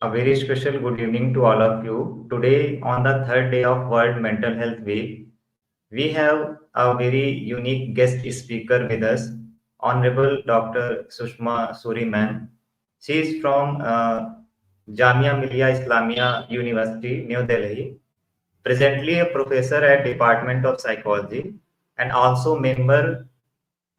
A very special good evening to all of you. Today, on the third day of World Mental Health Week, we have a very unique guest speaker with us, Honorable Dr. Sushma Suri ma'am. She is from Jamia Millia Islamia University, New Delhi. Presently a professor at Department of Psychology and also member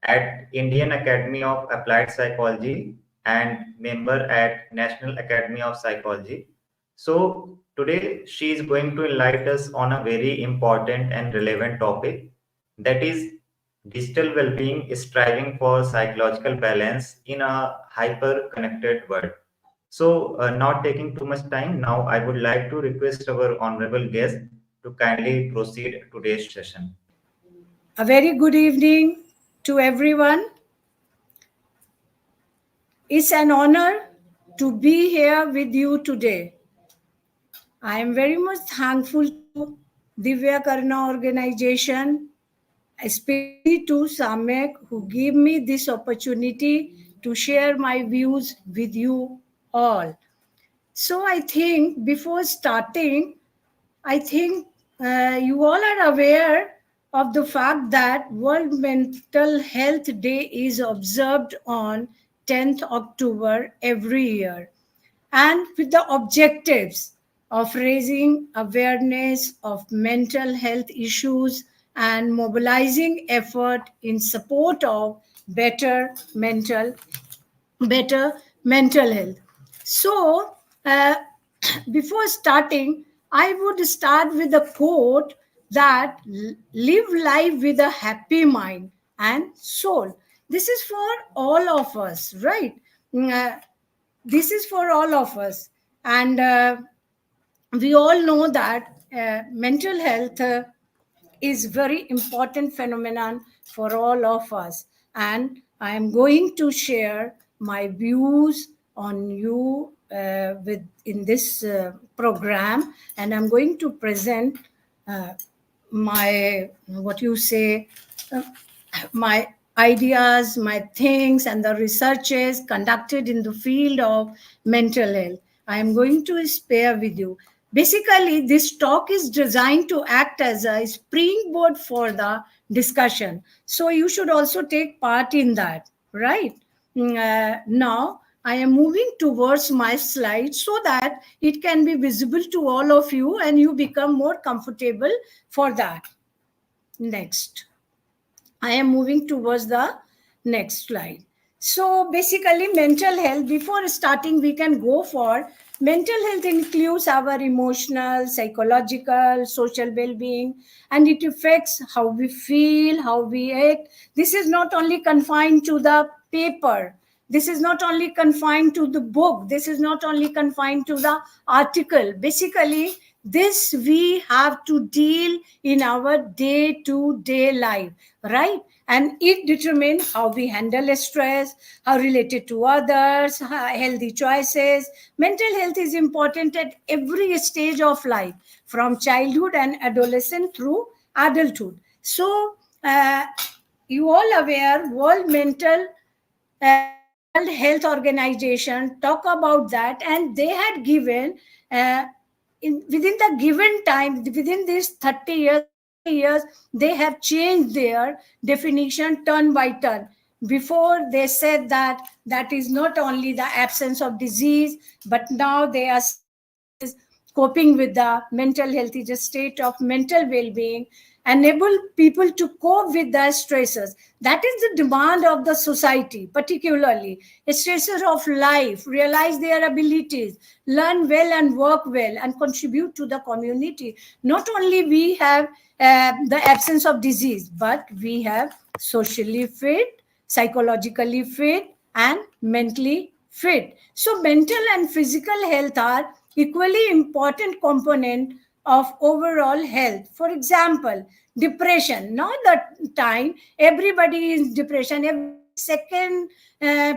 at Indian Academy of Applied Psychology and member at National Academy of Psychology. So today she is going to enlighten us on a very important and relevant topic, that is digital well-being, striving for psychological balance in a hyper connected world. So not taking too much time, now I would like to request our honorable guest to kindly proceed today's session. A very good evening to everyone. It's an honor to be here with you today. I am very much thankful to Divya Karna organization, especially to Samek, who gave me this opportunity to share my views with you all. So I think before starting, I think you all are aware of the fact that World Mental Health Day is observed on 10th October every year, and with the objectives of raising awareness of mental health issues and mobilizing effort in support of better mental health. So, uh, before starting, I would start with a quote that live life with a happy mind and soul. This is for all of us, right? This is for all of us. And we all know that mental health is very important phenomenon for all of us, and I am going to share my views on you with in this program, and I'm going to present uh, my what you say uh, my ideas, my things, and the researches conducted in the field of mental health. I am going to share with you. Basically, this talk is designed to act as a springboard for the discussion. So you should also take part in that, right? Now, I am moving towards my slide so that it can be visible to all of you and you become more comfortable for that. Next. I am moving towards the next slide. So basically, mental health, before starting, we can go for mental health includes our emotional, psychological, social well being, and it affects how we feel, how we act. This is not only confined to the paper. This is not only confined to the book. This is not only confined to the article. Basically, this we have to deal in our day to day life, right? And it determines how we handle stress, how related to others, healthy choices. Mental health is important at every stage of life, from childhood and adolescence through adulthood. So you all aware World Health Organization talk about that, and they had given uh, within the given time, within these 30 years, 40 years, they have changed their definition turn by turn. Before they said that that is not only the absence of disease, but now they are coping with the mental health is a state of mental well-being, enable people to cope with the stresses. That is the demand of the society, particularly stresses of life, realize their abilities, learn well and work well, and contribute to the community. Not only we have the absence of disease, but we have socially fit, psychologically fit, and mentally fit. So mental and physical health are equally important component of overall health. For example, depression. Now the time everybody is depression. Every second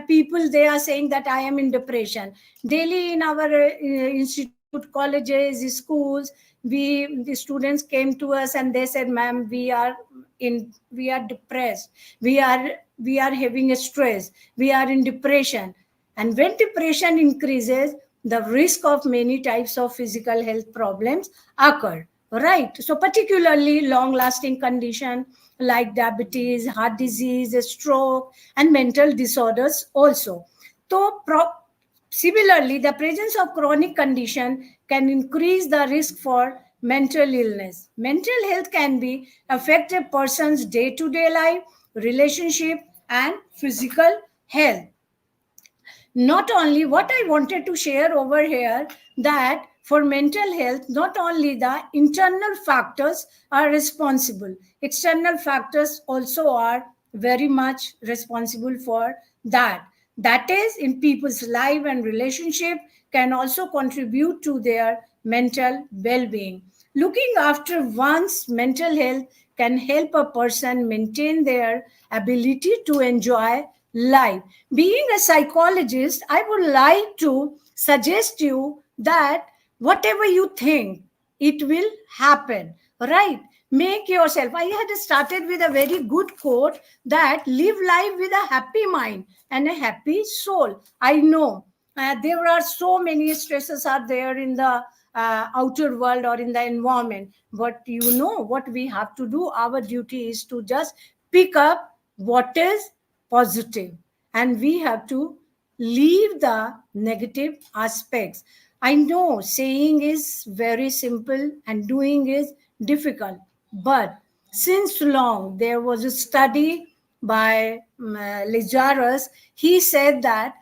people they are saying that I am in depression. Daily in our institute, colleges, schools, the students came to us and they said, "Ma'am, we are depressed. We are having a stress. We are in depression." And when depression increases, the risk of many types of physical health problems occur, right? So particularly long lasting condition like diabetes, heart disease, stroke, and mental disorders also. So similarly, the presence of chronic condition can increase the risk for mental illness. Mental health can be affect a person's day-to-day life, relationship, and physical health. Not only what I wanted to share over here, that for mental health, not only the internal factors are responsible, external factors also are very much responsible for that. That is, in people's life and relationship can also contribute to their mental well-being. Looking after one's mental health can help a person maintain their ability to enjoy life. Being a psychologist, I would like to suggest you that whatever you think, it will happen, right? Make yourself. I had started with a very good quote that live life with a happy mind and a happy soul. I know there are so many stresses are there in the outer world or in the environment, but you know what we have to do. Our duty is to just pick up what is positive, and we have to leave the negative aspects. I know saying is very simple and doing is difficult, but since long there was a study by Lazarus. He said that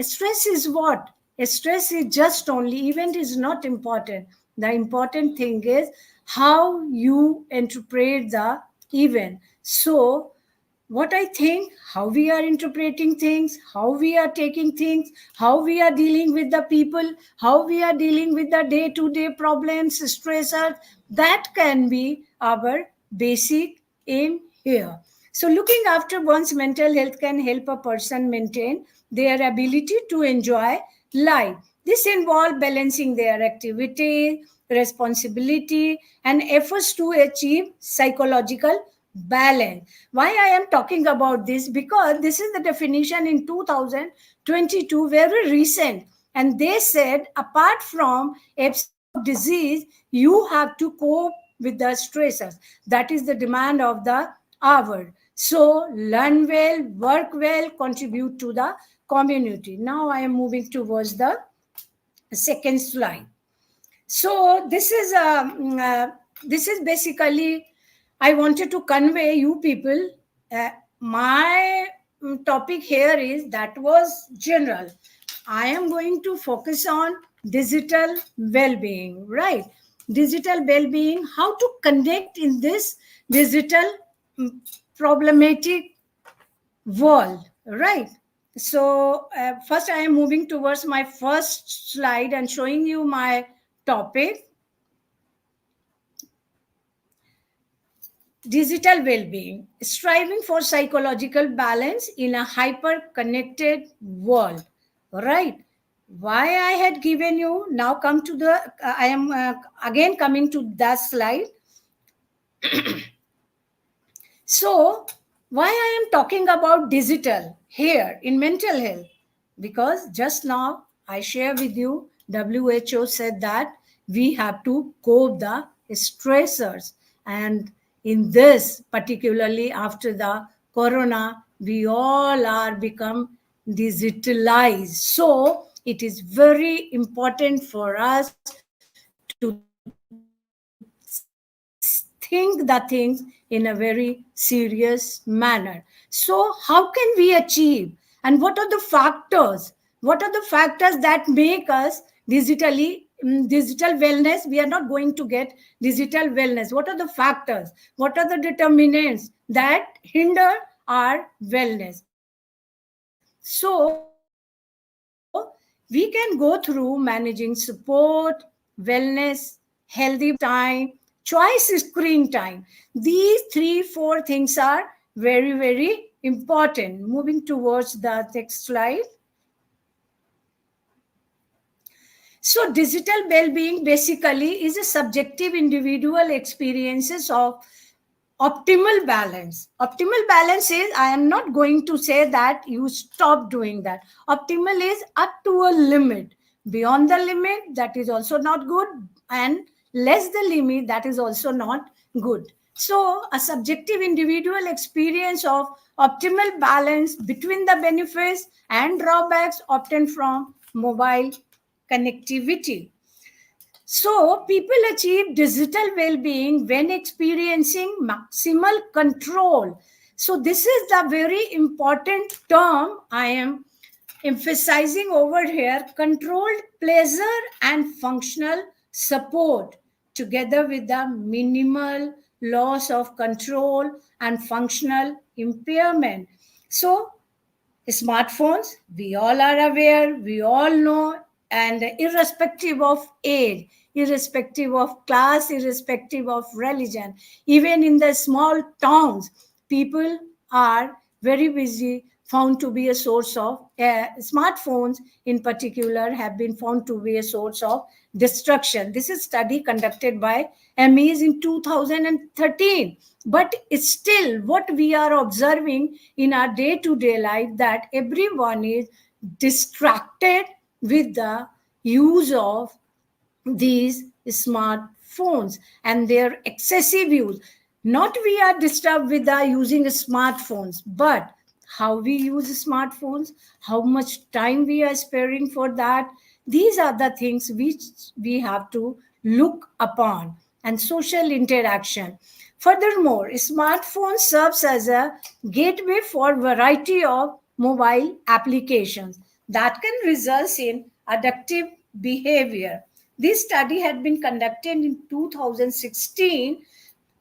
stress is what? Stress is just only, event is not important. The important thing is how you interpret the event. So what I think, how we are interpreting things, how we are taking things, how we are dealing with the people, how we are dealing with the day to day problems, stressors, that can be our basic aim here. So, looking after one's mental health can help a person maintain their ability to enjoy life. This involves balancing their activity, responsibility, and efforts to achieve psychological balance. Why I am talking about this? Because this is the definition in 2022, very recent, and they said apart from absence of disease, you have to cope with the stresses. That is the demand of the hour. So learn well, work well, contribute to the community. Now I am moving towards the second slide. So this is basically I wanted to convey you people. My topic here is that was general. I am going to focus on digital well-being, right? Digital well-being, how to connect in this digital mm, problematic world, right? So first I am moving towards my first slide and showing you my topic, digital well-being, striving for psychological balance in a hyper connected world, right? Why I had given you, now come to the I am again coming to that slide. So, why I am talking about digital here in mental health? Because just now I share with you, WHO said that we have to cope the stressors. And in this, particularly after the corona, we all are become digitalized. So it is very important for us to think the things in a very serious manner. So how can we achieve, and what are the factors that make us digital wellness? We are not going to get digital wellness. What are the factors, what are the determinants that hinder our wellness? So we can go through managing support, wellness, healthy time, choice screen time. These 3 4 things are very important. Moving towards the next slide. So digital well-being basically is a subjective individual experiences of optimal balance. Optimal balance is, I am not going to say that you stop doing that. Optimal is up to a limit. Beyond the limit, that is also not good, and less the limit, that is also not good. So a subjective individual experience of optimal balance between the benefits and drawbacks obtained from mobile connectivity. So, people achieve digital well being when experiencing maximal control. So, this is the very important term I am emphasizing over here: controlled pleasure and functional support, together with the minimal loss of control and functional impairment. So, smartphones, we all are aware, we all know, and irrespective of age, irrespective of class, irrespective of religion, even in the small towns, people are very busy, found to be a source of smartphones in particular have been found to be a source of destruction. This is study conducted by MEs in 2013. But it's still what we are observing in our day-to-day life, that everyone is distracted with the use of these smartphones and their excessive use. Not we are disturbed with the using smartphones, but how we use smartphones, how much time we are sparing for that. These are the things which we have to look upon, and social interaction. Furthermore, smartphone serves as a gateway for variety of mobile applications that can result in addictive behavior. This study had been conducted in 2016,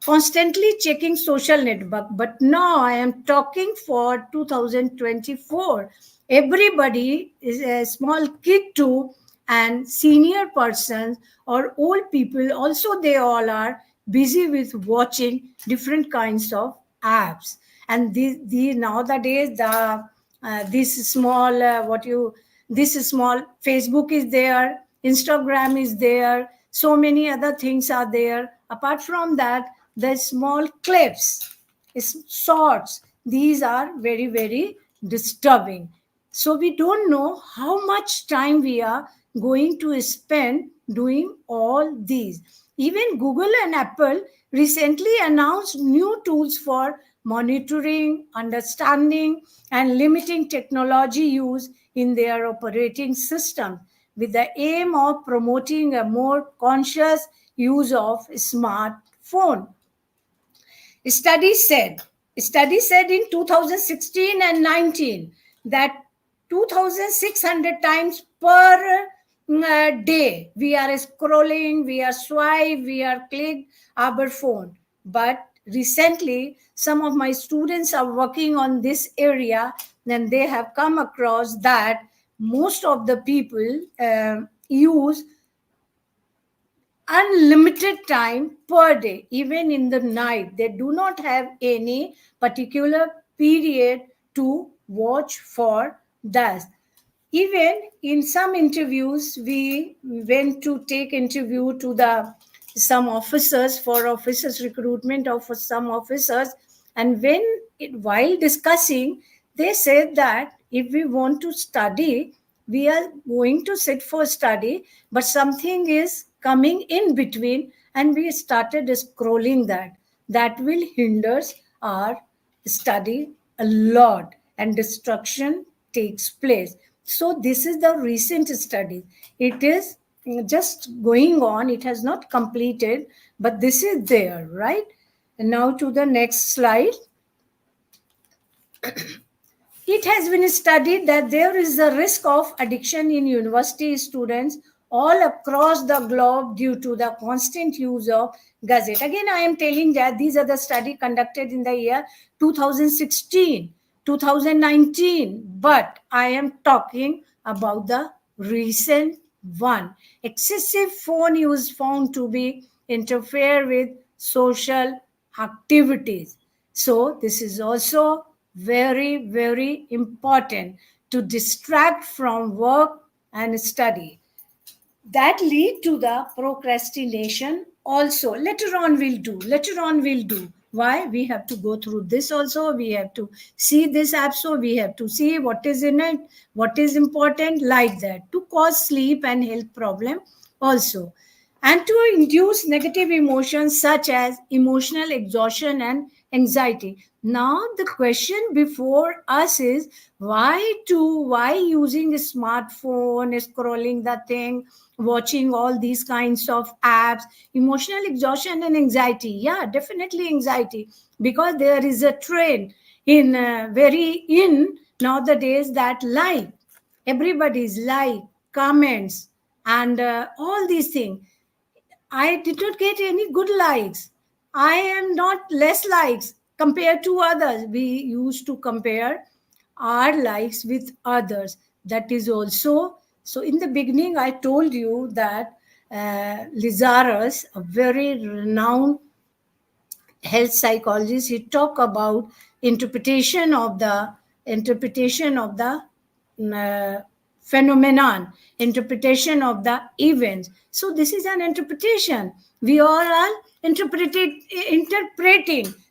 constantly checking social network. But now I am talking for 2024. Everybody is a small kid too, and senior persons or old people also, they all are busy with watching different kinds of apps. And the nowadays the this small what you this small Facebook is there, Instagram is there, so many other things are there. Apart from that, the small clips, shorts, these are very, very disturbing. So we don't know how much time we are going to spend doing all these. Even Google and Apple recently announced new tools for monitoring, understanding, and limiting technology use in their operating system, with the aim of promoting a more conscious use of smartphone. Study said, Study said in 2016 and 19 that 2,600 times per day we are scrolling, we are swipe, we are click our phone. But recently, some of my students are working on this area, and they have come across that most of the people use unlimited time per day, even in the night. They do not have any particular period to watch for that. Even in some interviews, we went to take interview to the some officers for officers recruitment of some officers, and while discussing, they said that if we want to study, we are going to sit for study, but something is coming in between, and we started scrolling that will hinders our study a lot, and destruction takes place. So this is the recent study. It is just going on, it has not completed, but this is there, right? And now to the next slide. It has been studied that there is a risk of addiction in university students all across the globe due to the constant use of gadget. Again, I am telling that these are the study conducted in the year 2016, 2019, but I am talking about the recent one. Excessive phone use found to be interfere with social activities. So this is also very, very important to distract from work and study. That lead to the procrastination also. Later on we'll do. Why we have to go through this also, we have to see this app, so we have to see what is in it, what is important, like that, to cause sleep and health problem also, and to induce negative emotions such as emotional exhaustion and anxiety. Now the question before us is, why using a smartphone, scrolling the thing, watching all these kinds of apps, emotional exhaustion and anxiety? Yeah, definitely anxiety, because there is a trend in very in nowadays that like, everybody's like, comments, and all these things. I did not get any good likes. I am not less likes compared to others. We used to compare our likes with others. That is also so. In the beginning, I told you that Lazarus, a very renowned health psychologist, he talk about interpretation of the uh, phenomenon, interpretation of the events. So this is an interpretation. We are interpreting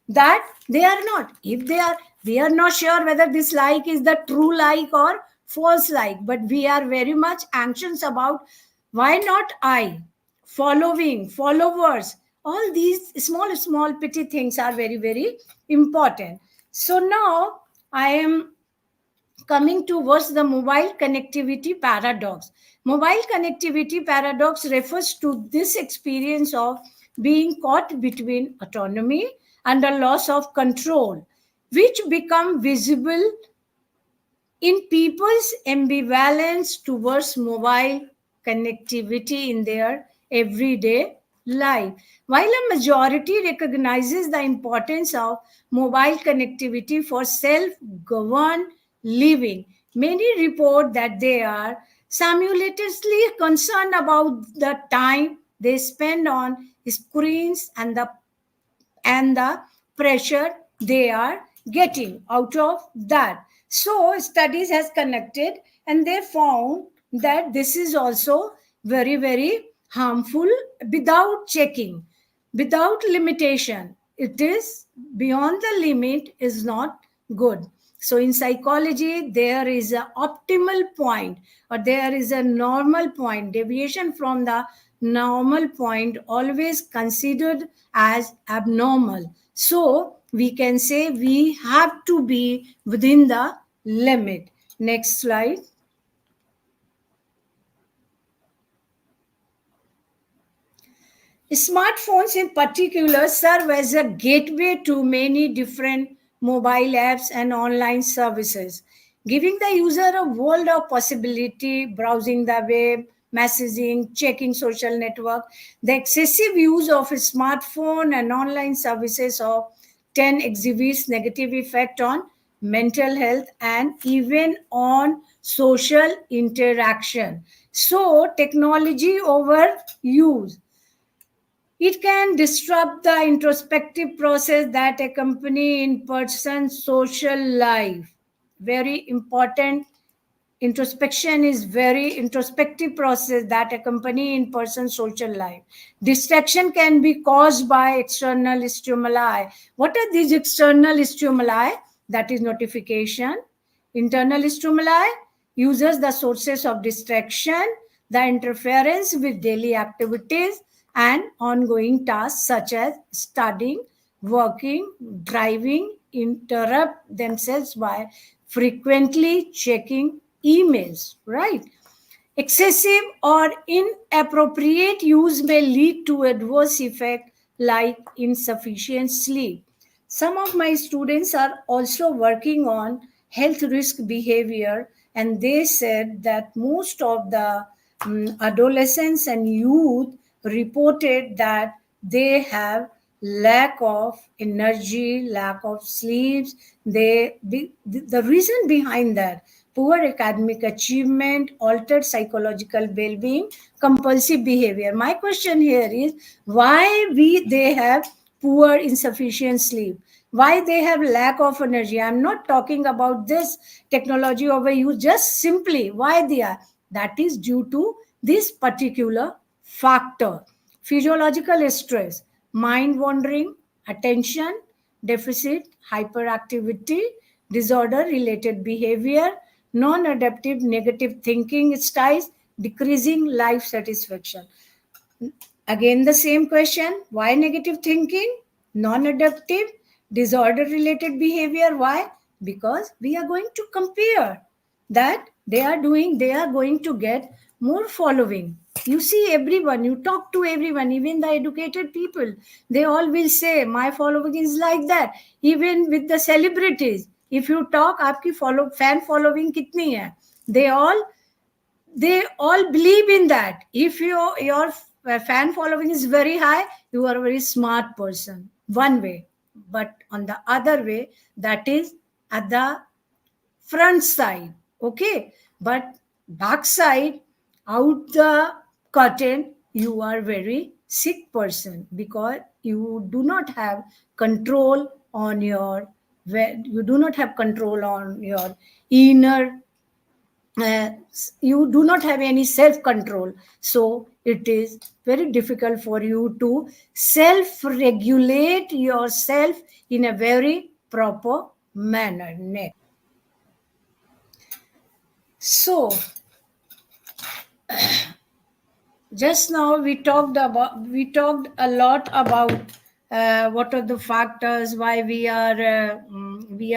that they are not. If they are, we are not sure whether this like is the true like or false like, but we are very much anxious about, why not I, following, followers, all these small small petty things are very very important. So now I am coming towards the mobile connectivity paradox. Mobile connectivity paradox refers to this experience of being caught between autonomy and a loss of control, which become visible in people's ambivalence towards mobile connectivity in their everyday life. While a majority recognizes the importance of mobile connectivity for self governed living, many report that they are simultaneously concerned about the time they spend on screens and the pressure they are getting out of that. So studies has connected, and they found that this is also very very harmful without checking, without limitation. It is beyond the limit is not good. So in psychology, there is a optimal point, or there is a normal point. Deviation from the normal point always considered as abnormal. So we can say we have to be within the limit. Next slide. Smartphones, in particular, serve as a gateway to many different mobile apps and online services, giving the user a world of possibility, browsing the web, messaging, checking social network. The excessive use of a smartphone and online services of 10 exhibits negative effect on mental health and even on social interaction. So, technology overuse, it can disrupt the introspective process that accompany in-person social life. Very important. Introspection is very introspective process that accompany in-person social life. Distraction can be caused by external stimuli. What are these external stimuli? That is notification. Internal stimuli uses the sources of distraction, the interference with daily activities and ongoing tasks such as studying, working, driving, interrupt themselves by frequently checking emails, right? Excessive or inappropriate use may lead to adverse effect like insufficient sleep. Some of my students are also working on health risk behavior, and they said that most of the adolescents and youth reported that they have lack of energy, lack of sleeps. The reason behind that: poor academic achievement, altered psychological well-being, compulsive behavior. My question here is, why they have poor insufficient sleep, why they have lack of energy. I'm not talking about this technology overuse, just simply why they are. That is due to this particular factor: physiological stress, mind wandering, attention, deficit hyperactivity, disorder related behavior, non adaptive negative thinking styles, decreasing life satisfaction. Again, the same question, why negative thinking? Non adaptive, disorder related behavior. Why? Because we are going to compare that they are going to get more following. You see, everyone, you talk to everyone, even the educated people, they all will say, my following is like that. Even with the celebrities, if you talk, aapki fan following kitni hai? They all believe in that. If your fan following is very high, you are a very smart person, one way. But on the other way, that is at the front side, okay? But back side, out the curtain, you are very sick person, because you do not have control on your you do not have control on your inner, uh, you do not have any self control. So it is very difficult for you to self regulate yourself in a very proper manner. Next. So just now we talked a lot about what are the factors, why we are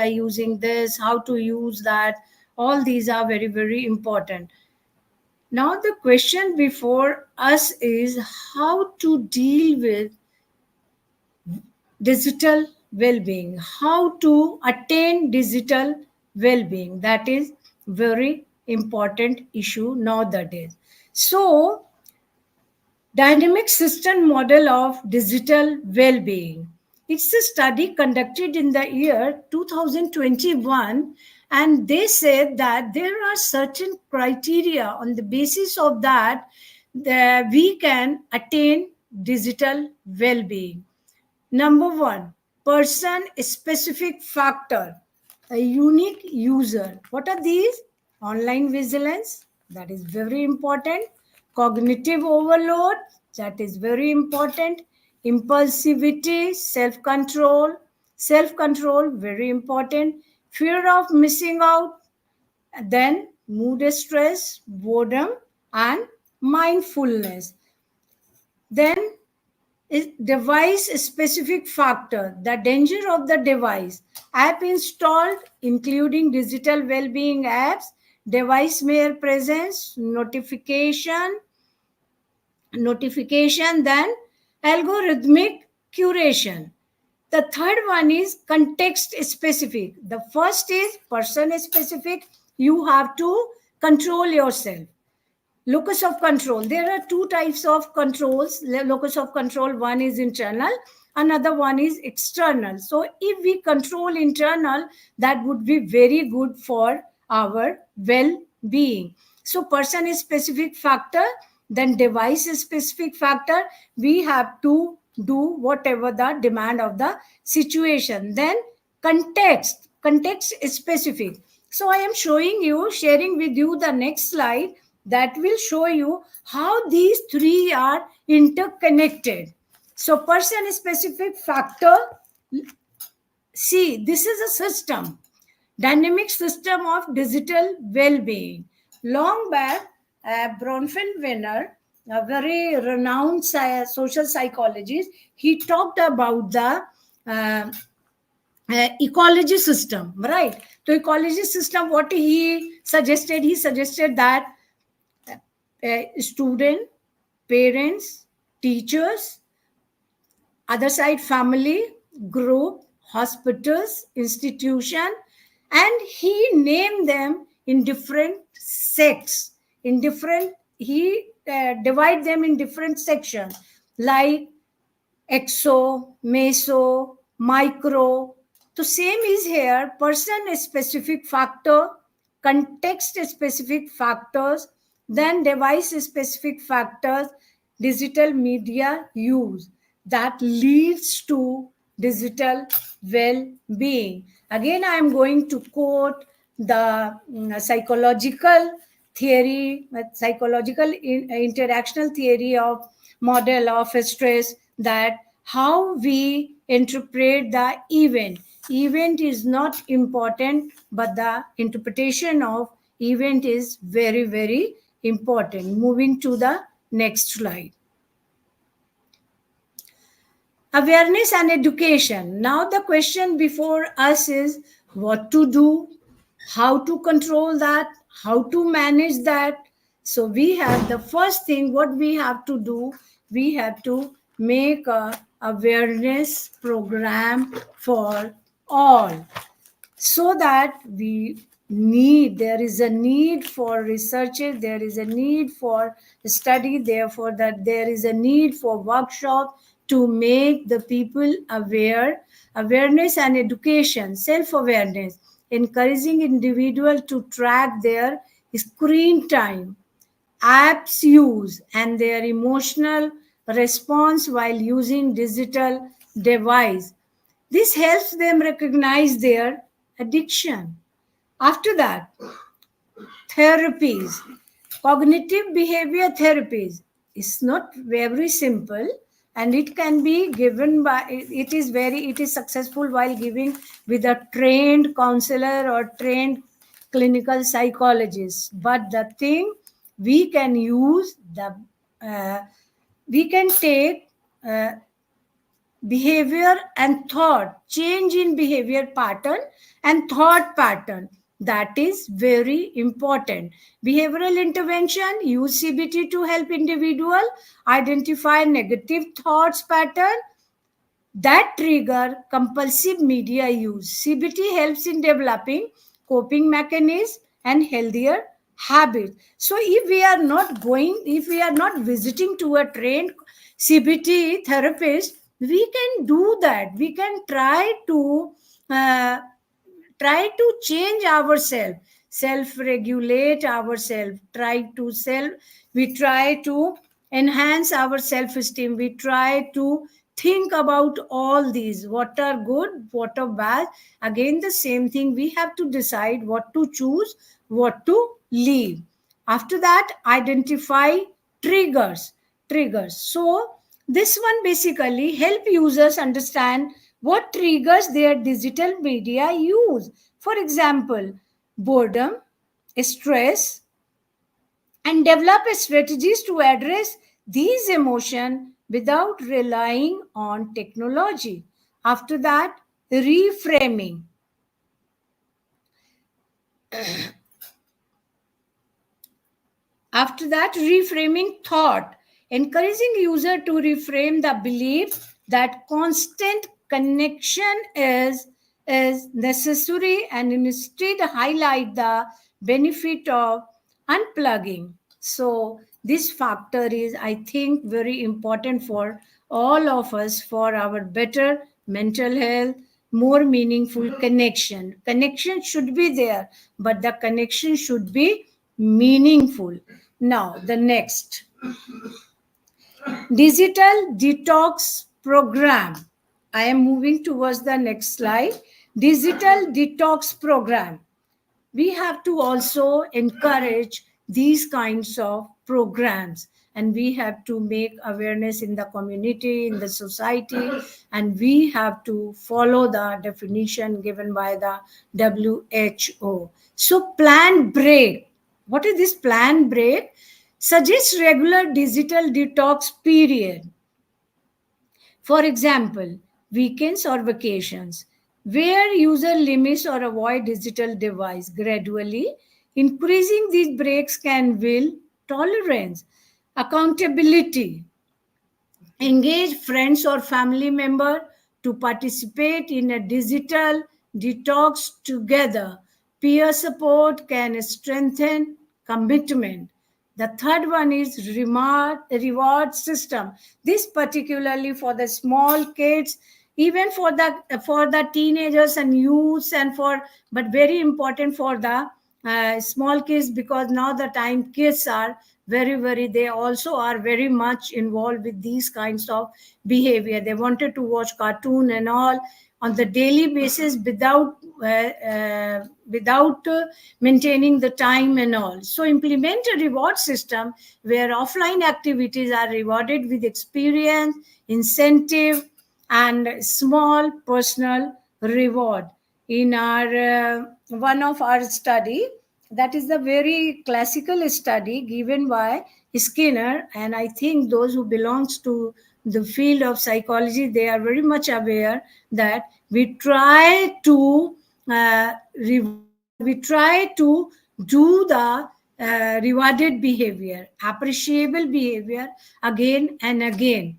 using this, how to use that. All these are very, very important. Now, the question before us is how to deal with digital well being, how to attain digital well being. That is very important issue nowadays. So, dynamic system model of digital well being. It's a study conducted in the year 2021, and they said that there are certain criteria on the basis of that we can attain digital well being. Number one, person specific factor, a unique user. What are these? Online vigilance, that is very important. Cognitive overload, that is very important. Impulsivity, self control, very important. Fear of missing out, then mood stress, boredom, and mindfulness. Then is device specific factor, the danger of the device. App installed including digital well-being apps, device mere presence, notification, then algorithmic curation. The third one is context specific. The first is person specific. You have to control yourself. Locus of control, there are two types of controls. Locus of control, one is internal, another one is external. So if we control internal, that would be very good for our well being. So person is specific factor, then device is specific factor. We have to do whatever the demand of the situation. Then context is specific. So I am sharing with you the next slide that will show you how these three are interconnected. So person specific factor, see, this is a system, dynamic system of digital well-being. Long back, Bronfenwiener, a very renowned social psychologist, he talked about the uh, ecology system, right? So ecology system, what he suggested that student, parents, teachers, other side family, group, hospitals, institution, and he named them in different sects. In different, he divide them in different sections like exo, meso, micro. So same is here, person specific factor, context specific factors, then device specific factors, digital media use that leads to digital well-being. Again, I am going to quote the psychological theory, interactional theory of model of stress, that how we interpret the event. Event is not important, but the interpretation of event is very, very important. Moving to the next slide. Awareness and education. Now the question before us is what to do, how to control that, how to manage that. So we have the first thing what we have to do, we have to make a awareness program for all, so that there is a need for researchers, there is a need for study, therefore that there is a need for workshop to make the people aware. Awareness and education, self-awareness, encouraging individual to track their screen time, apps use, and their emotional response while using digital device. This helps them recognize their addiction. After that, therapies, cognitive behavior therapies is not very simple, and it can be given by, it is successful while giving with a trained counselor or trained clinical psychologist. But the thing we can use the we can take behavior and thought, change in behavior pattern and thought pattern. That is very important. Behavioral intervention, use CBT to help individual identify negative thoughts pattern that trigger compulsive media use. CBT helps in developing coping mechanisms and healthier habits. So if we are not visiting to a trained CBT therapist, we can do that. We can uh, try to change ourselves, self-regulate ourselves, we try to enhance our self-esteem, we try to think about all these, what are good, what are bad. Again the same thing, we have to decide what to choose, what to leave. After that, identify triggers. So this one basically help users understand what triggers their digital media use. For example, boredom, stress, and develop strategies to address these emotions without relying on technology. After that, reframing. After that, reframing thought, encouraging user to reframe the belief that constant connection is necessary, and instead highlight the benefit of unplugging. So this factor is, I think, very important for all of us for our better mental health, more meaningful connection. Connection should be there, but the connection should be meaningful. Now, the next digital detox program. I am moving towards the next slide. Digital detox program. We have to also encourage these kinds of programs, and we have to make awareness in the community, in the society, and we have to follow the definition given by the WHO. So planned break. What is this planned break? Suggest regular digital detox period. For example, weekends or vacations, where user limits or avoid digital device gradually. Increasing these breaks can build tolerance, accountability. Engage friends or family member to participate in a digital detox together. Peer support can strengthen commitment. The third one is reward system. This particularly for the small kids, even for the teenagers and youths, and for, but very important for the small kids, because now the time kids are very, they also are very much involved with these kinds of behavior. They wanted to watch cartoon and all on the daily basis without maintaining the time and all. So implement a reward system where offline activities are rewarded with experience, incentive, and small personal reward. In our one of our study, that is the very classical study given by Skinner, and I think those who belongs to the field of psychology, they are very much aware that we try to do the rewarded behavior, appreciable behavior again and again.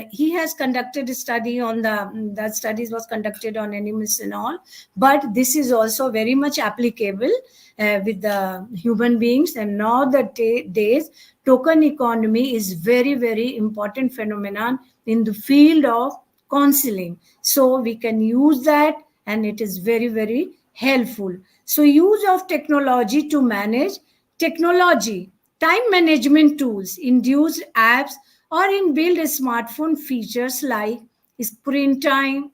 He has conducted a study on that studies was conducted on animals and all, but this is also very much applicable with the human beings. And now the days, token economy is very important phenomenon in the field of counseling, so we can use that, and it is very helpful. So use of technology to manage technology, time management tools, induced apps, or inbuilt smartphone features like screen time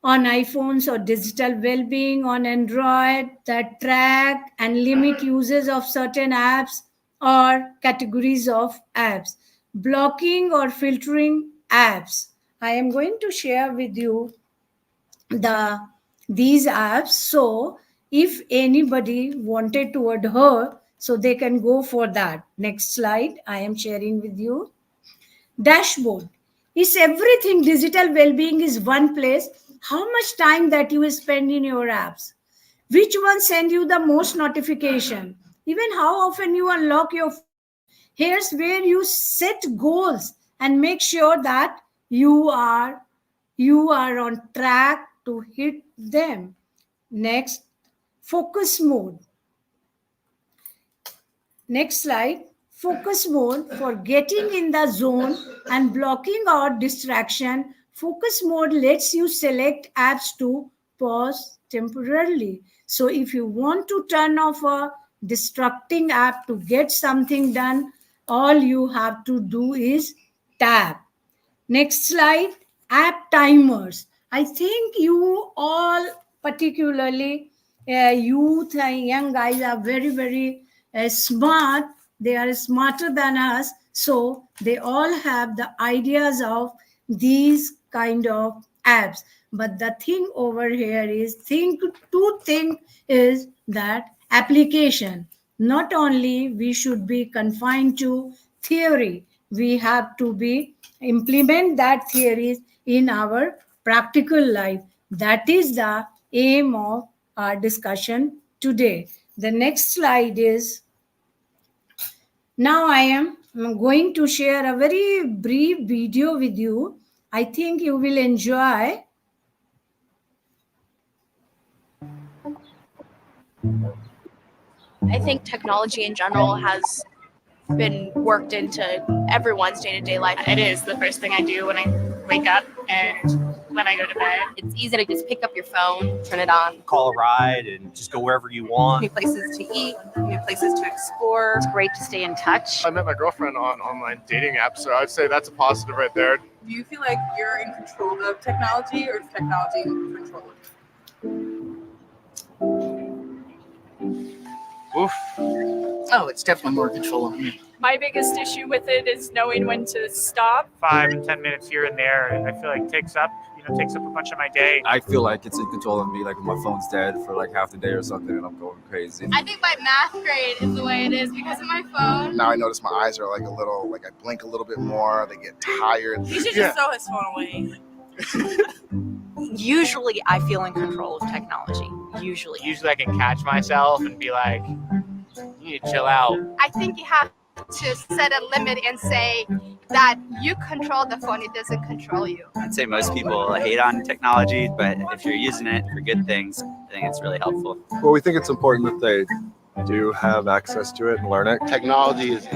on iPhones or digital well-being on Android that track and limit uses of certain apps or categories of apps, blocking or filtering apps. I am going to share with you the these apps, so if anybody wanted to adhere, so they can go for that. Next slide, I am sharing with you. Dashboard is everything. Digital well-being is one place. How much time that you spend in your apps, which one send you the most notification, even how often you unlock your phone. Here's where you set goals and make sure that you are on track to hit them. Next, focus mode. Next slide. Focus mode for getting in the zone and blocking out distraction. Focus mode lets you select apps to pause temporarily. So if you want to turn off a distracting app to get something done, all you have to do is tap. Next slide, app timers. I think you all, particularly youth and young guys, are very smart. They are smarter than us. So they all have the ideas of these kind of apps. But the thing over here is think is that application. Not only we should be confined to theory, we have to be implement that theories in our practical life. That is the aim of our discussion today. The next slide is, now I am going to share a very brief video with you. I think you will enjoy. I think technology in general has been worked into everyone's day-to-day life. It is the first thing I do when I wake up and when I go to bed. It's easy to just pick up your phone, turn it on, call a ride, and just go wherever you want. new places to eat, new places to explore. It's great to stay in touch. I met my girlfriend on online dating apps, so I'd say that's a positive right there. Do you feel like you're in control of technology, or is technology in control of you? Oof. Oh, it's definitely more control of me. My biggest issue with it is knowing when to stop. 5 and 10 minutes here and there, I feel like takes up a bunch of my day. I feel like it's in control of me, like when my phone's dead for like half the day or something and I'm going crazy. I think my math grade is the way it is because of my phone. Now I notice my eyes are like a little, like I blink a little bit more, they get tired. He should just throw his phone away. Usually I feel in control of technology. Usually I can catch myself and be like, you need to chill out. I think you have to set a limit and say that you control the phone, it doesn't control you. I'd say most people hate on technology, but if you're using it for good things, I think it's really helpful. Well, we think it's important that they do have access to it and learn it. Technology is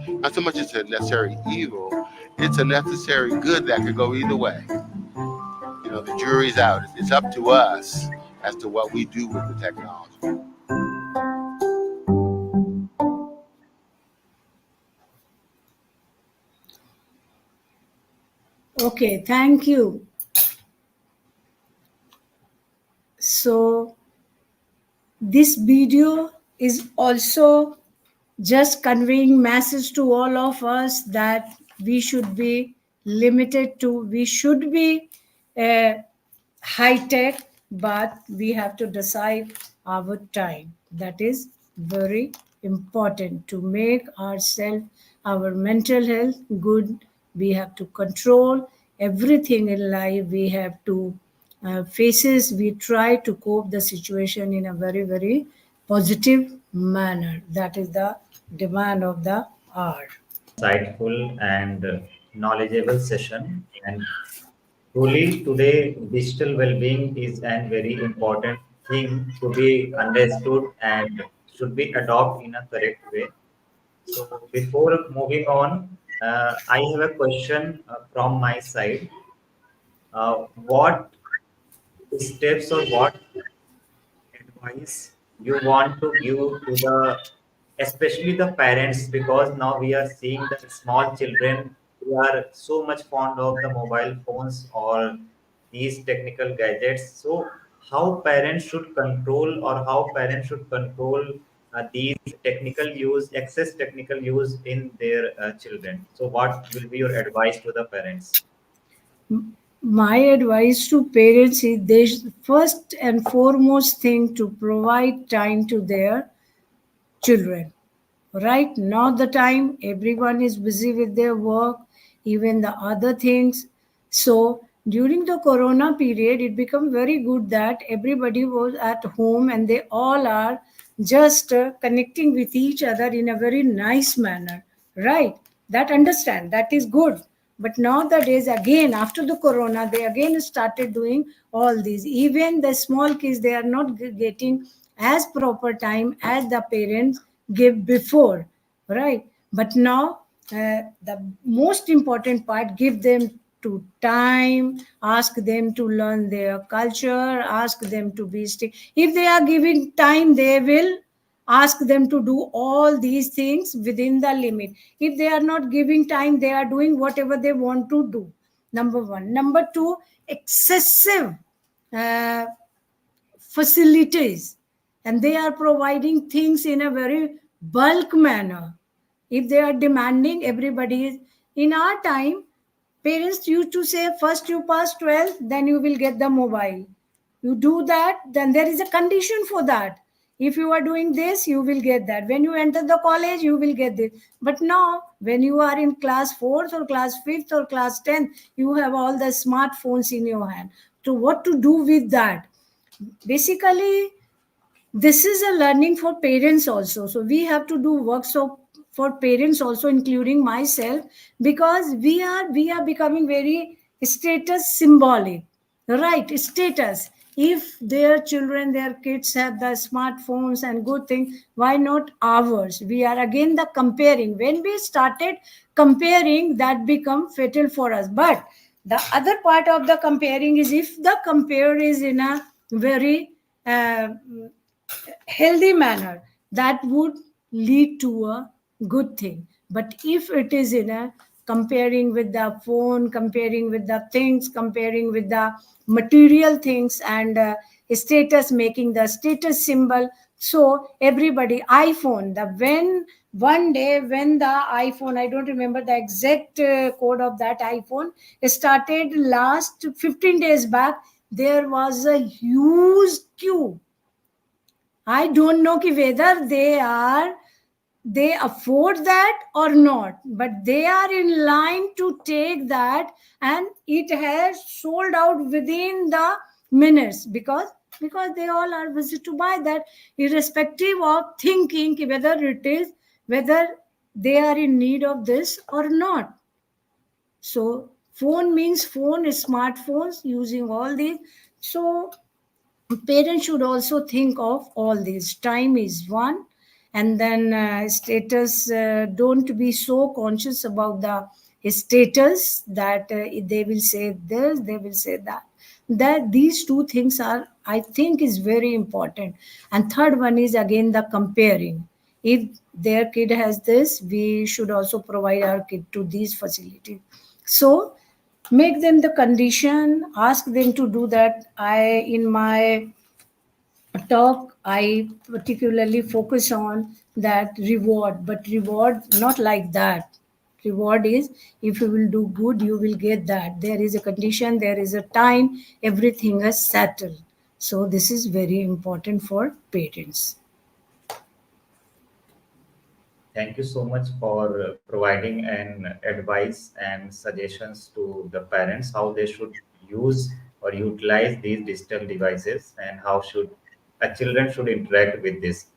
not so much it's a necessary evil, it's a necessary good that could go either way. You know, the jury's out. It's up to us as to what we do with the technology. Okay, thank you. So this video is also just conveying message to all of us that we should be limited to, we should be high tech, but we have to decide our time. That is very important to make ourselves, our mental health good. We have to control everything in life. We have to faces. We try to cope the situation in a very, very positive manner. That is the demand of the hour. Insightful and knowledgeable session. And truly, today, digital well-being is a very important thing to be understood and should be adopted in a correct way. So, before moving on, I have a question from my side. What steps or what advice you want to give to the, especially the parents, because now we are seeing that small children who are so much fond of the mobile phones or these technical gadgets. So how parents should control, or how parents should control these technical use, excess technical use in their children? So what will be your advice to the parents? My advice to parents is, they first and foremost thing to provide time to their children. Right now, the time everyone is busy with their work, even the other things. So during the corona period, it became very good that everybody was at home and they all are just connecting with each other in a very nice manner. Right? That understand, that is good. But nowadays, again, after the corona, they again started doing all these. Even the small kids, they are not getting as proper time as the parents give before, right? But now, the most important part, give them to time, ask them to learn their culture, ask them to be if they are giving time, they will ask them to do all these things within the limit. If they are not giving time, they are doing whatever they want to do. Number one. Number two, excessive uh, facilities, and they are providing things in a very bulk manner. If they are demanding, everybody is, in our time, parents used to say, first you pass 12th, then you will get the mobile. You do that, then there is a condition for that. If you are doing this, you will get that. When you enter the college, you will get this. But now, when you are in class 4th or class 5th or class 10th, you have all the smartphones in your hand. So what to do with that? Basically, this is a learning for parents also. So we have to do workshop for parents also, including myself, because we are becoming very status symbolic, right? Status. If their children, their kids have the smartphones and good things, why not ours? We are again the comparing. When we started comparing, that become fatal for us. But the other part of the comparing is, if the compare is in a very healthy manner, that would lead to a good thing. But if it is in a comparing with the phone, comparing with the things, comparing with the material things, and status, making the status symbol. So everybody, iPhone, the when one day when the iPhone, I don't remember the exact code of that iPhone, started last 15 days back, there was a huge queue. I don't know whether they afford that or not, but they are in line to take that, and it has sold out within the minutes, because they all are busy to buy that, irrespective of thinking whether they are in need of this or not. So phone means phone, smartphones, using all these. So parents should also think of all this. Time is one, and then status. Don't be so conscious about the status that they will say this, they will say that. That these two things are, I think, is very important. And third one is again the comparing. If their kid has this, we should also provide our kid to these facilities. So make them the condition, ask them to do that. I, in my talk, I particularly focus on that reward, but reward not like that. Reward is, if you will do good, you will get that. There is a condition, there is a time, everything is settled. So this is very important for parents. Thank you so much for providing an advice and suggestions to the parents how they should use or utilize these digital devices and how should children should interact with this.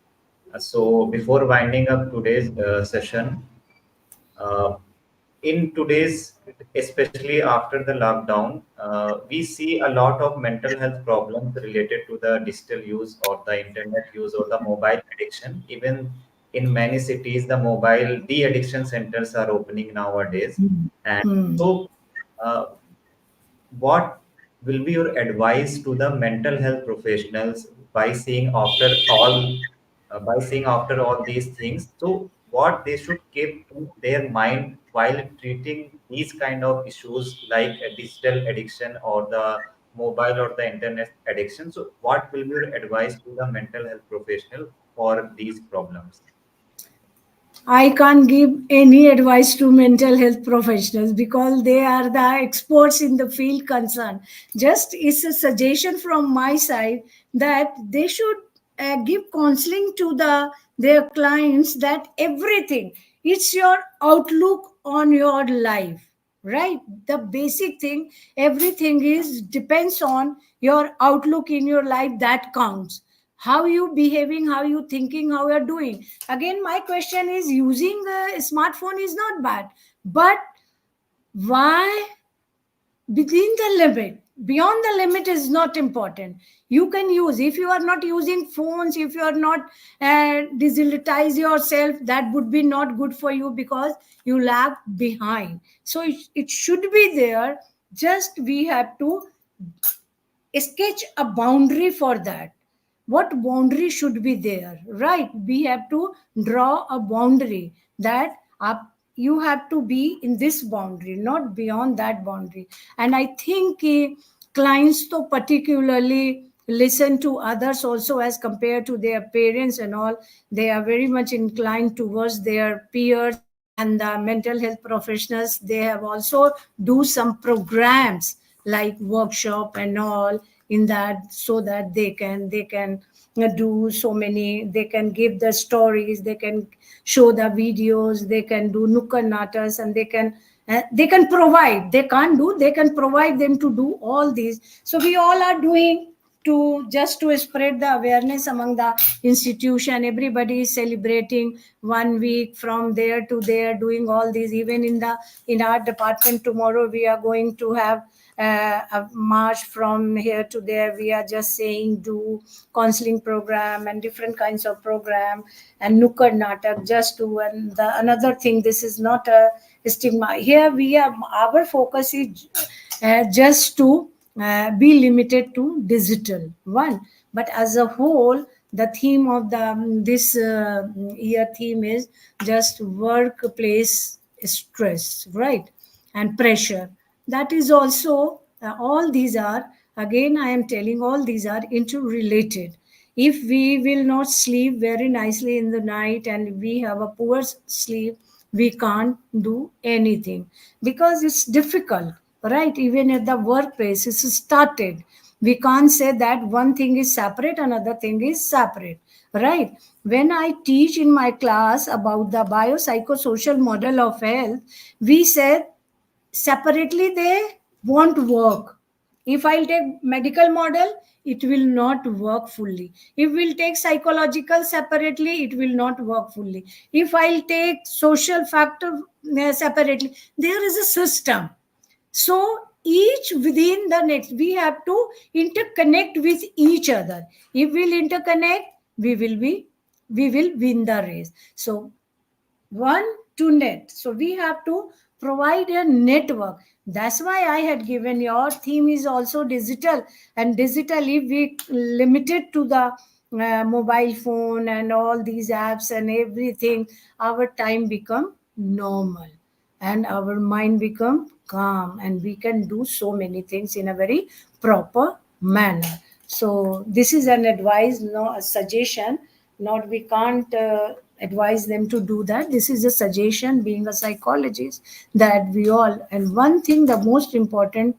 So before winding up today's session, uh, in today's, especially after the lockdown, we see a lot of mental health problems related to the digital use or the internet use or the mobile addiction. Even in many cities, the mobile de-addiction centers are opening nowadays. And Hmm. so, uh, what will be your advice to the mental health professionals by seeing after all these things, so what they should keep in their mind while treating these kind of issues like a digital addiction or the mobile or the internet addiction? So what will be your advice to the mental health professional for these problems? I can't give any advice to mental health professionals because they are the experts in the field concerned. Just it's a suggestion from my side that they should give counseling to their clients that everything, it's your outlook on your life, right? The basic thing, everything is depends on your outlook in your life, that counts. How you behaving, how you thinking, how you're doing. Again, my question is, using a smartphone is not bad, but why within the limit? Beyond the limit is not important. You can use, if you are not using phones, if you are not digitize yourself, that would be not good for you because you lag behind. So it should be there. Just we have to sketch a boundary for that. What boundary should be there, right? We have to draw a boundary that up, you have to be in this boundary, not beyond that boundary. And I think clients to particularly listen to others also as compared to their parents and all. They are very much inclined towards their peers, and the mental health professionals, they have also do some programs like workshop and all in that, so that they can do so many, they can give the stories, they can show the videos, they can do nukkad natas, and they can provide, they can't do, they can provide them to do all these. So we all are doing to just to spread the awareness among the institution. Everybody is celebrating 1 week from there to there, doing all these. Even in our department, tomorrow we are going to have a march from here to there. We are just saying do counseling program and different kinds of program and nukkad natak just to. And the another thing, this is not a stigma here. We are, our focus is just to be limited to digital one, but as a whole, the theme of this year theme is just workplace stress, right? And pressure. That is also all these are, again I am telling, all these are interrelated. If we will not sleep very nicely in the night and we have a poor sleep, we can't do anything because it's difficult, right? Even at the workplace, it's started. We can't say that one thing is separate, another thing is separate, right? When I teach in my class about the biopsychosocial model of health, we said separately they won't work. If I'll take medical model, it will not work fully. If we'll take psychological separately, it will not work fully. If I'll take social factor separately, there is a system. So each within the next, we have to interconnect with each other. If we'll interconnect, we will win the race. So one to net. So we have to provide a network. That's why I had given your theme is also digital. And digital, if we limited to the mobile phone and all these apps and everything, our time become normal and our mind become calm, and we can do so many things in a very proper manner. So this is an advice, no a suggestion. Not, we can't advise them to do that. This is a suggestion, being a psychologist, that we all, and one thing, the most important,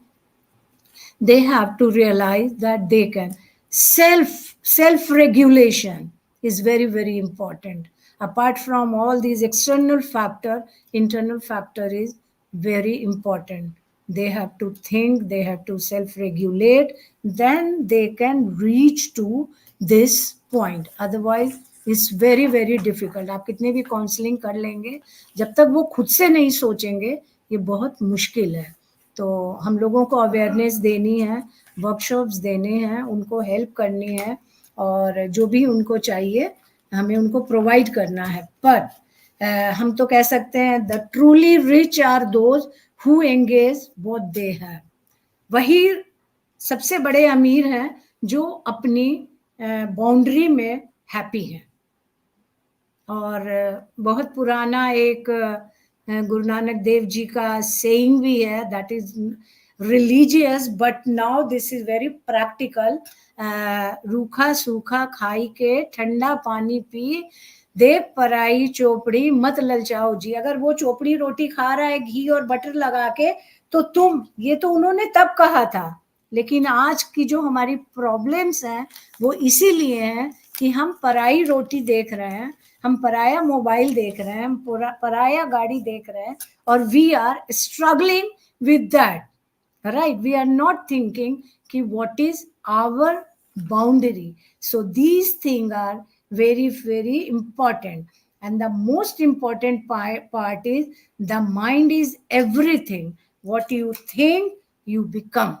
they have to realize that they can self regulation is very, very important. Apart from all these external factor, internal factor is very important. They have to think, they have to self regulate, then they can reach to this point. Otherwise it's very very difficult. आप कितने भी counselling कर लेंगे, जब तक वो खुद से नहीं सोचेंगे, ये बहुत मुश्किल है. तो हम लोगों को अवेयरनेस देनी है, वर्कशॉप्स देने हैं, उनको हेल्प करनी है, और जो भी उनको चाहिए हमें उनको प्रोवाइड करना है. पर हम तो कह सकते हैं the truly rich are those who engage what they have. वही सबसे बड़े अमीर हैं जो अपनी बाउंड्री में हैप्पी हैं. और बहुत पुराना एक गुरु नानक देव जी का सेइंग भी है, that is religious but now this is very practical. रूखा सूखा खाई के ठंडा पानी पी, देव पराई चोपड़ी मत ललचाओ जी. अगर वो चोपड़ी रोटी खा रहा है घी और बटर लगा के, तो तुम, ये तो उन्होंने तब कहा था, लेकिन आज की जो हमारी प्रॉब्लम्स हैं वो इसीलिए हैं कि हम पराई रोटी देख रहे हैं, हम पराया मोबाइल देख रहे हैं, हम पराया गाड़ी देख रहे हैं, और we are struggling with that, right. We are not thinking कि what is our boundary. So these thing are very, very important. And the most important part is the mind is everything. What you think, you become.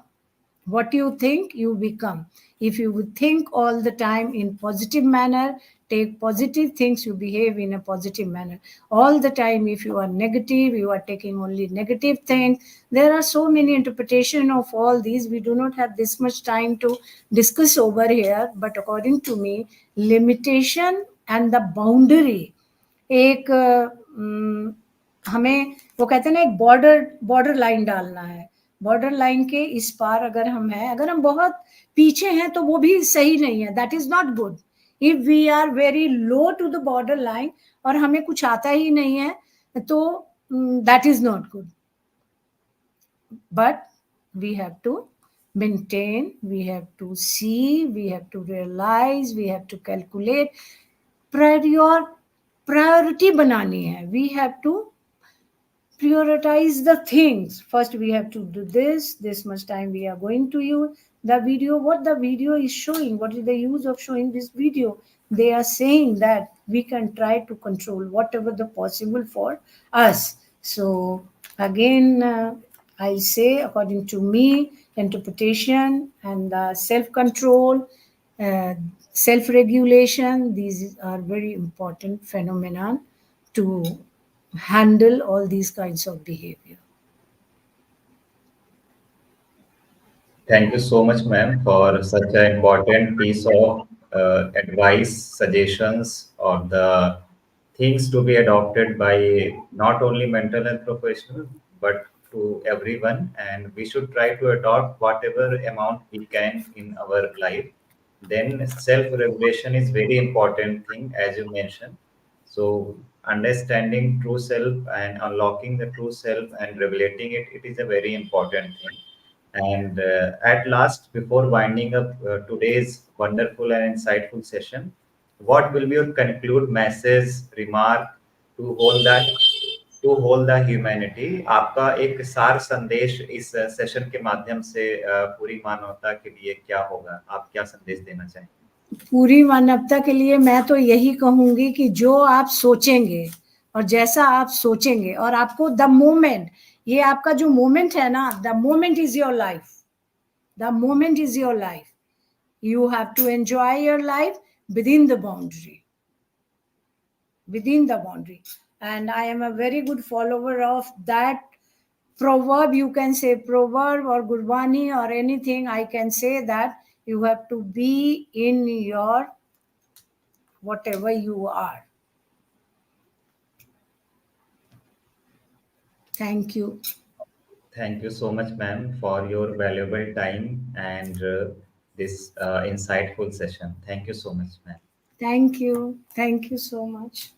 What you think, you become. If you would think all the time in positive manner, take positive things, you behave in a positive manner. All the time, if you are negative, you are taking only negative things. There are so many interpretations of all these. We do not have this much time to discuss over here. But according to me, limitation and the boundary, एक हमें वो कहते हैं ना, एक border line डालना है. Border line के इस पार अगर हम हैं, अगर हम बहुत पीछे हैं तो वो भी सही नहीं है. That is not good. If we are very low to the border line और हमें कुछ आता ही नहीं है, तो that is not good. But we have to maintain, we have to see, we have to realize, we have to calculate. Priority banani hai. We have to prioritize the things. First we have to do this much time we are going to use the video. What the video is showing, what is the use of showing this video? They are saying that we can try to control whatever the possible for us. So again, I say, according to me, interpretation and self-control, self-regulation, these are very important phenomena to handle all these kinds of behavior. Thank you so much, ma'am, for such an important piece of advice, suggestions, or the things to be adopted by not only mental health professionals, but to everyone. And we should try to adopt whatever amount we can in our life. Then self-regulation is very important thing, as you mentioned. So understanding true self and unlocking the true self and regulating it, it is a very important thing. And at last, before winding up today's wonderful and insightful session, what will be your conclude message, remark to hold the humanity? आपका एक सार संदेश इस session के माध्यम से पूरी मानवता के लिए क्या होगा? आप क्या संदेश देना चाहेंगे? पूरी मानवता के लिए मैं तो यही कहूंगी कि जो आप सोचेंगे और जैसा आप सोचेंगे, और आपको द मोमेंट, ये आपका जो मोमेंट है ना, the moment is your life. The moment is your life. You have to enjoy your life within the boundary. Within the boundary. And I am a very good follower of that proverb. You can say proverb or Gurbani or anything. I can say that you have to be in your whatever you are. Thank you. Thank you so much, ma'am, for your valuable time and this insightful session. Thank you so much, ma'am. Thank you. Thank you so much.